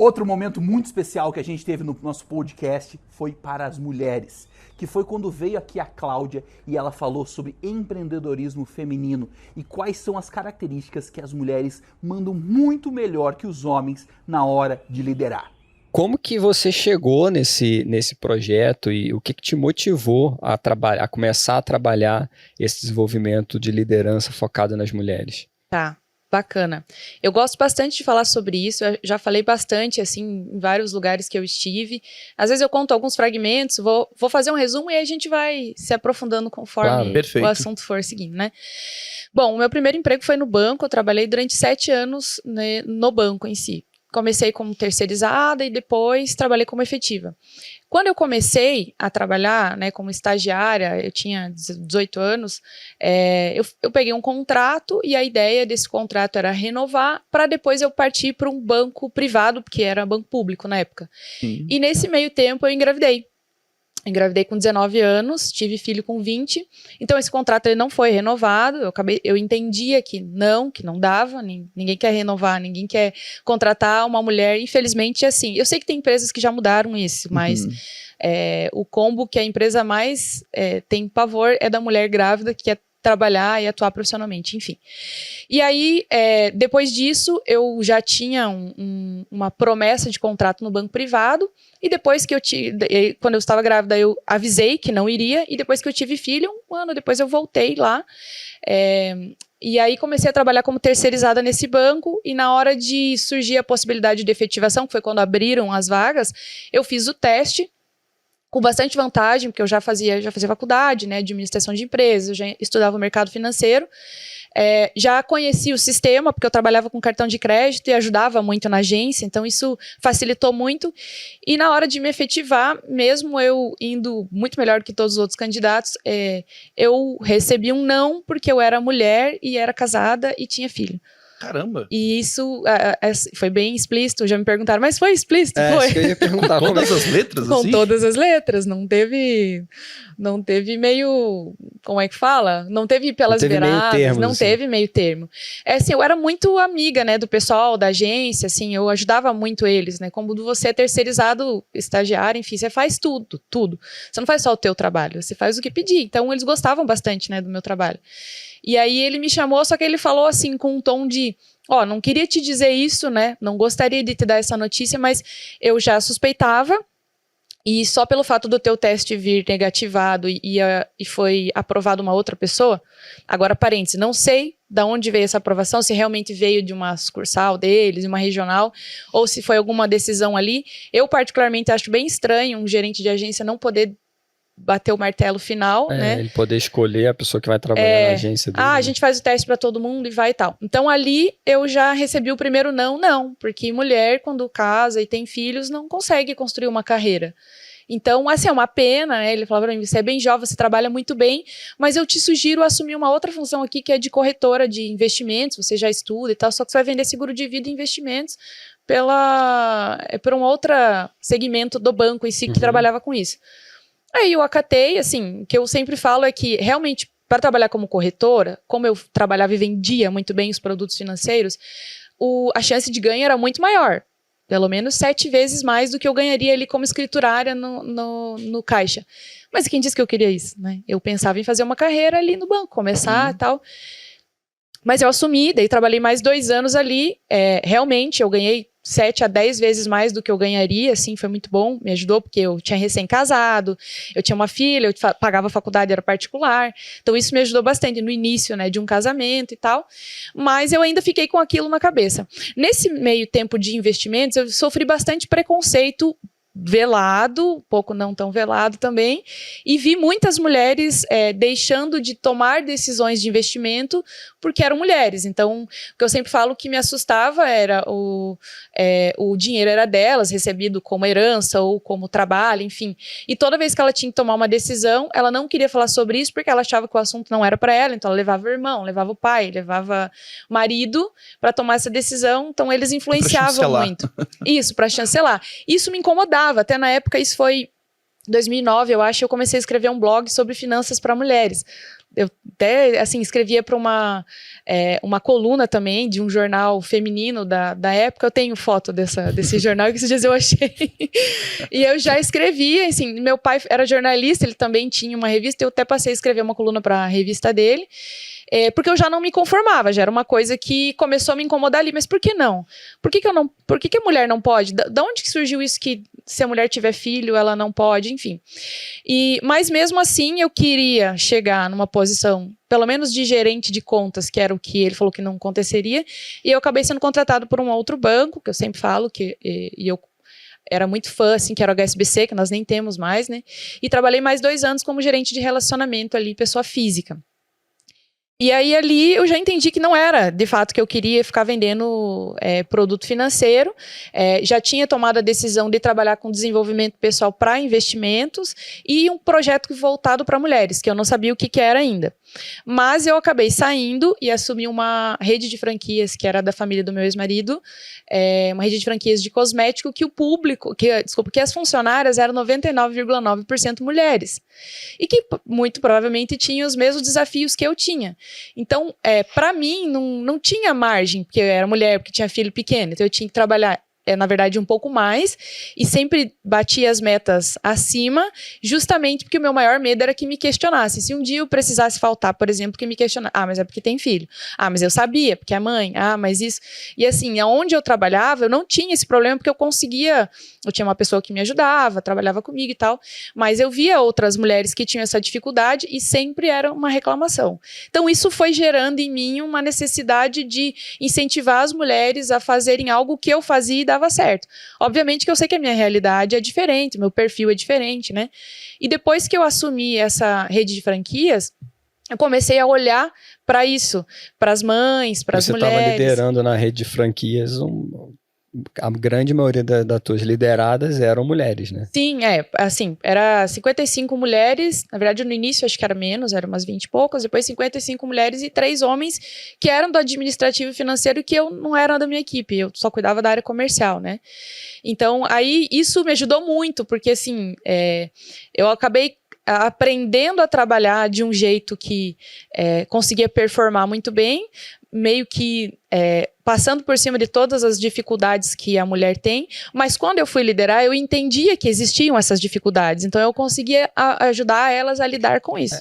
Outro momento muito especial que a gente teve no nosso podcast foi para as mulheres, que foi quando veio aqui a Cláudia e ela falou sobre empreendedorismo feminino e quais são as características que as mulheres mandam muito melhor que os homens na hora de liderar. Como que você chegou nesse projeto e o que te motivou a começar a trabalhar esse desenvolvimento de liderança focado nas mulheres? Tá, bacana. Eu gosto bastante de falar sobre isso, eu já falei bastante, assim, em vários lugares que eu estive. Às vezes eu conto alguns fragmentos, vou fazer um resumo e aí a gente vai se aprofundando conforme o assunto for seguindo, né? Bom, o meu primeiro emprego foi no banco, eu trabalhei durante 7 anos, né, no banco em si. Comecei como terceirizada e depois trabalhei como efetiva. Quando eu comecei a trabalhar, né, como estagiária, eu tinha 18 anos, eu peguei um contrato e a ideia desse contrato era renovar para depois eu partir para um banco privado, porque era banco público na época. Sim. E nesse meio tempo eu engravidei. Engravidei com 19 anos, tive filho com 20, então esse contrato ele não foi renovado, eu entendia que não dava, ninguém quer renovar, ninguém quer contratar uma mulher, infelizmente assim, eu sei que tem empresas que já mudaram isso, mas o combo que a empresa mais tem pavor é da mulher grávida que quer trabalhar e atuar profissionalmente, enfim. E aí, depois disso, eu já tinha uma promessa de contrato no banco privado, e depois que quando eu estava grávida, eu avisei que não iria, e depois que eu tive filho, 1 ano depois eu voltei lá, e aí comecei a trabalhar como terceirizada nesse banco, e na hora de surgir a possibilidade de efetivação, que foi quando abriram as vagas, eu fiz o teste, com bastante vantagem, porque eu já fazia faculdade, né, de administração de empresas, eu já estudava o mercado financeiro, já conhecia o sistema, porque eu trabalhava com cartão de crédito e ajudava muito na agência, então isso facilitou muito, e na hora de me efetivar, mesmo eu indo muito melhor que todos os outros candidatos, eu recebi um não, porque eu era mulher e era casada e tinha filho. Caramba! E isso foi bem explícito, já me perguntaram, mas foi explícito? Foi. Acho que eu ia perguntar. Com todas as letras, com assim? todas as letras, não teve meio, como é que fala? Não teve pelas beiradas, não teve meio termo. Assim, eu era muito amiga, né, do pessoal da agência, assim, eu ajudava muito eles, né, como você é terceirizado, estagiário, enfim, você faz tudo. Você não faz só o teu trabalho, você faz o que pedir. Então, eles gostavam bastante, né, do meu trabalho. E aí ele me chamou, só que ele falou assim, com um tom de, não queria te dizer isso, né, não gostaria de te dar essa notícia, mas eu já suspeitava, e só pelo fato do teu teste vir negativado e foi aprovado uma outra pessoa, agora parênteses, não sei de onde veio essa aprovação, se realmente veio de uma sucursal deles, de uma regional, ou se foi alguma decisão ali. Eu particularmente acho bem estranho um gerente de agência não poder bater o martelo final, né? Ele poder escolher a pessoa que vai trabalhar na agência dele. A gente faz o teste para todo mundo e vai e tal. Então ali eu já recebi o primeiro não, porque mulher quando casa e tem filhos não consegue construir uma carreira. Então, assim, é uma pena, né? Ele falava para mim, você é bem jovem, você trabalha muito bem, mas eu te sugiro assumir uma outra função aqui, que é de corretora de investimentos, você já estuda e tal, só que você vai vender seguro de vida e investimentos por um outro segmento do banco em si que trabalhava com isso. Aí eu acatei, assim, o que eu sempre falo é que, realmente, para trabalhar como corretora, como eu trabalhava e vendia muito bem os produtos financeiros, a chance de ganho era muito maior. Pelo menos 7 vezes mais do que eu ganharia ali como escriturária no caixa. Mas quem disse que eu queria isso, né? Eu pensava em fazer uma carreira ali no banco, começar e tal. Mas eu assumi, daí trabalhei mais 2 anos ali. Realmente, eu ganhei 7 a 10 vezes mais do que eu ganharia, assim, foi muito bom, me ajudou, porque eu tinha recém-casado, eu tinha uma filha, eu pagava a faculdade, era particular, então isso me ajudou bastante no início, né, de um casamento e tal, mas eu ainda fiquei com aquilo na cabeça. Nesse meio tempo de investimentos, eu sofri bastante preconceito velado, um pouco não tão velado também, e vi muitas mulheres deixando de tomar decisões de investimento porque eram mulheres. Então, o que eu sempre falo que me assustava era o dinheiro era delas, recebido como herança ou como trabalho, enfim. E toda vez que ela tinha que tomar uma decisão, ela não queria falar sobre isso porque ela achava que o assunto não era para ela, então ela levava o irmão, levava o pai, levava o marido para tomar essa decisão, então eles influenciavam muito. Isso, para chancelar. Isso me incomodava. Até na época, isso foi 2009, eu acho, eu comecei a escrever um blog sobre finanças para mulheres. eu até, assim, escrevia para uma coluna também de um jornal feminino da época. Eu tenho foto desse jornal que esses dias eu achei. E eu já escrevia, assim, meu pai era jornalista, ele também tinha uma revista, eu até passei a escrever uma coluna para a revista dele. Porque eu já não me conformava, já era uma coisa que começou a me incomodar ali, mas por que não? Por que a mulher não pode? Da onde que surgiu isso que se a mulher tiver filho, ela não pode, enfim. Mas mesmo assim eu queria chegar numa posição, pelo menos de gerente de contas, que era o que ele falou que não aconteceria, e eu acabei sendo contratado por um outro banco, que eu sempre falo, e eu era muito fã, assim, que era o HSBC, que nós nem temos mais, né? E trabalhei mais 2 anos como gerente de relacionamento ali, pessoa física. E aí ali eu já entendi que não era, de fato, que eu queria ficar vendendo produto financeiro. Já tinha tomado a decisão de trabalhar com desenvolvimento pessoal para investimentos e um projeto voltado para mulheres, que eu não sabia o que era ainda. Mas eu acabei saindo e assumi uma rede de franquias que era da família do meu ex-marido, uma rede de franquias de cosmético que que as funcionárias eram 99,9% mulheres. E que muito provavelmente tinham os mesmos desafios que eu tinha. Então, para mim, não tinha margem, porque eu era mulher, porque tinha filho pequeno, então eu tinha que trabalhar, na verdade, um pouco mais, e sempre batia as metas acima, justamente porque o meu maior medo era que me questionassem. Se um dia eu precisasse faltar, por exemplo, que me questionasse, mas é porque tem filho. Mas eu sabia, porque é mãe. Mas isso... E assim, aonde eu trabalhava, eu não tinha esse problema, porque eu tinha uma pessoa que me ajudava, trabalhava comigo e tal, mas eu via outras mulheres que tinham essa dificuldade e sempre era uma reclamação. Então, isso foi gerando em mim uma necessidade de incentivar as mulheres a fazerem algo que eu fazia e dava certo. Obviamente que eu sei que a minha realidade é diferente, meu perfil é diferente, né? E depois que eu assumi essa rede de franquias, eu comecei a olhar para isso, para as mães, para as mulheres. Você estava liderando na rede de franquias a grande maioria das tuas lideradas eram mulheres, né? Sim, assim, era 55 mulheres, na verdade no início acho que era menos, eram umas 20 e poucas, depois 55 mulheres e 3 homens que eram do administrativo e financeiro e que eu não era da minha equipe, eu só cuidava da área comercial, né? Então, aí isso me ajudou muito, porque assim, eu acabei aprendendo a trabalhar de um jeito que conseguia performar muito bem, meio que passando por cima de todas as dificuldades que a mulher tem, mas quando eu fui liderar, eu entendia que existiam essas dificuldades, então eu conseguia ajudar elas a lidar com isso.